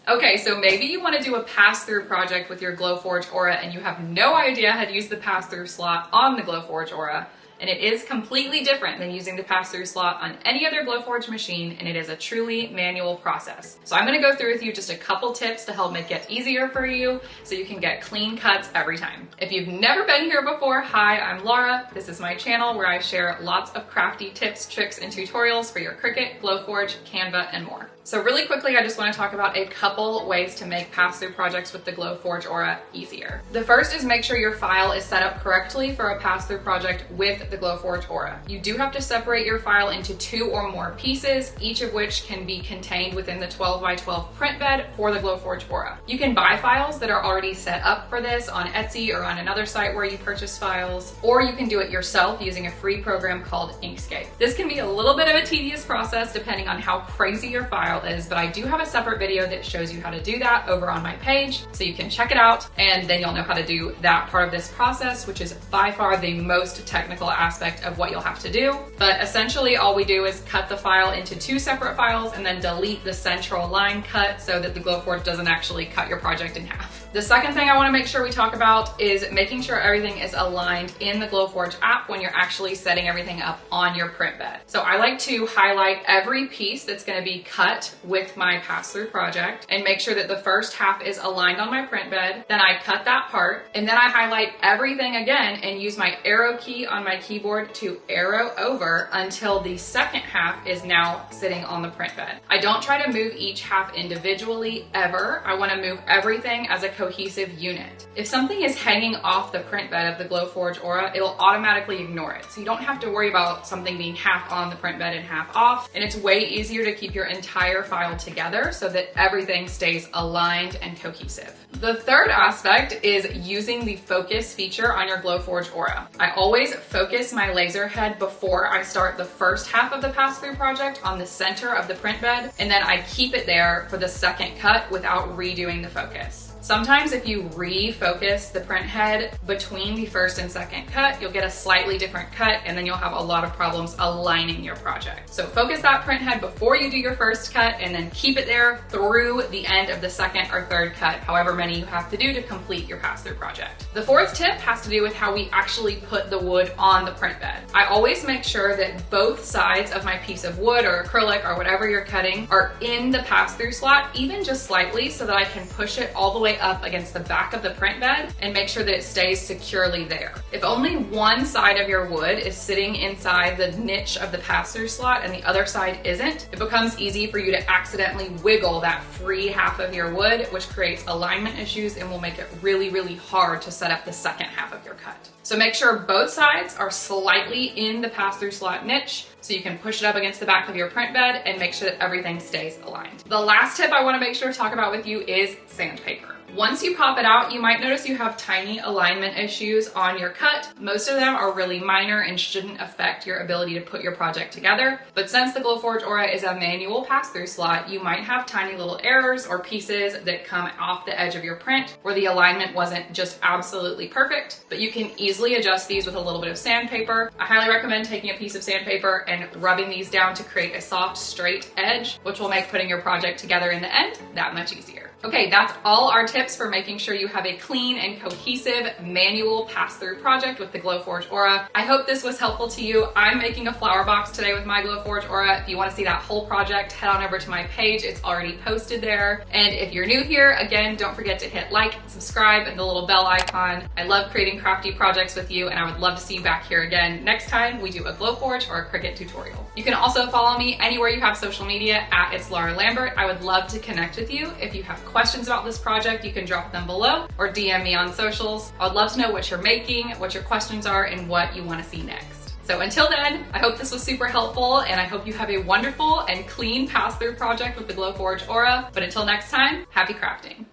Okay, so maybe you want to do a pass-through project with your Glowforge Aura and you have no idea how to use the pass-through slot on the Glowforge Aura. And it is completely different than using the pass-through slot on any other Glowforge machine, and it is a truly manual process. So I'm gonna go through with you just a couple tips to help make it easier for you so you can get clean cuts every time. If you've never been here before, hi, I'm Laura. This is my channel where I share lots of crafty tips, tricks, and tutorials for your Cricut, Glowforge, Canva, and more. So really quickly, I just want to talk about a couple ways to make pass-through projects with the Glowforge Aura easier. The first is make sure your file is set up correctly for a pass-through project with the Glowforge Aura. You do have to separate your file into 2 or more pieces, each of which can be contained within the 12 by 12 print bed for the Glowforge Aura. You can buy files that are already set up for this on Etsy or on another site where you purchase files, or you can do it yourself using a free program called Inkscape. This can be a little bit of a tedious process depending on how crazy your file is, but I do have a separate video that shows you how to do that over on my page, so you can check it out and then you'll know how to do that part of this process, which is by far the most technical aspect of what you'll have to do. But essentially all we do is cut the file into 2 separate files and then delete the central line cut so that the Glowforge doesn't actually cut your project in half. The second thing I want to make sure we talk about is making sure everything is aligned in the Glowforge app when you're actually setting everything up on your print bed. So I like to highlight every piece that's going to be cut with my pass-through project and make sure that the first half is aligned on my print bed. Then I cut that part and then I highlight everything again and use my arrow key on my keyboard to arrow over until the second half is now sitting on the print bed. I don't try to move each half individually ever. I want to move everything as a cohesive unit. If something is hanging off the print bed of the Glowforge Aura, it'll automatically ignore it. So you don't have to worry about something being half on the print bed and half off. And it's way easier to keep your entire file together so that everything stays aligned and cohesive. The third aspect is using the focus feature on your Glowforge Aura. I always focus my laser head before I start the first half of the pass-through project on the center of the print bed, and then I keep it there for the second cut without redoing the focus. Sometimes if you refocus the print head between the first and second cut, you'll get a slightly different cut and then you'll have a lot of problems aligning your project. So focus that print head before you do your first cut and then keep it there through the end of the second or third cut, however many you have to do to complete your pass-through project. The fourth tip has to do with how we actually put the wood on the print bed. I always make sure that both sides of my piece of wood or acrylic or whatever you're cutting are in the pass-through slot, even just slightly, so that I can push it all the way up against the back of the print bed and make sure that it stays securely there. If only one side of your wood is sitting inside the niche of the pass-through slot and the other side isn't, it becomes easy for you to accidentally wiggle that free half of your wood, which creates alignment issues and will make it really, really hard to set up the second half of your cut. So make sure both sides are slightly in the pass-through slot niche so you can push it up against the back of your print bed and make sure that everything stays aligned. The last tip I want to make sure to talk about with you is sandpaper. Once you pop it out, you might notice you have tiny alignment issues on your cut. Most of them are really minor and shouldn't affect your ability to put your project together. But since the Glowforge Aura is a manual pass-through slot, you might have tiny little errors or pieces that come off the edge of your print where the alignment wasn't just absolutely perfect, but you can easily adjust these with a little bit of sandpaper. I highly recommend taking a piece of sandpaper and rubbing these down to create a soft, straight edge, which will make putting your project together in the end that much easier. Okay, that's all our tips for making sure you have a clean and cohesive manual pass-through project with the Glowforge Aura. I hope this was helpful to you. I'm making a flower box today with my Glowforge Aura. If you want to see that whole project, head on over to my page. It's already posted there. And if you're new here, again, don't forget to hit like, subscribe, and the little bell icon. I love creating crafty projects with you, and I would love to see you back here again next time we do a Glowforge or a Cricut tutorial. You can also follow me anywhere you have social media at It's Laura Lambert. I would love to connect with you. If you have questions about this project, you can drop them below or DM me on socials. I would love to know what you're making, what your questions are, and what you want to see next. So until then, I hope this was super helpful and I hope you have a wonderful and clean pass-through project with the Glowforge Aura. But until next time, happy crafting.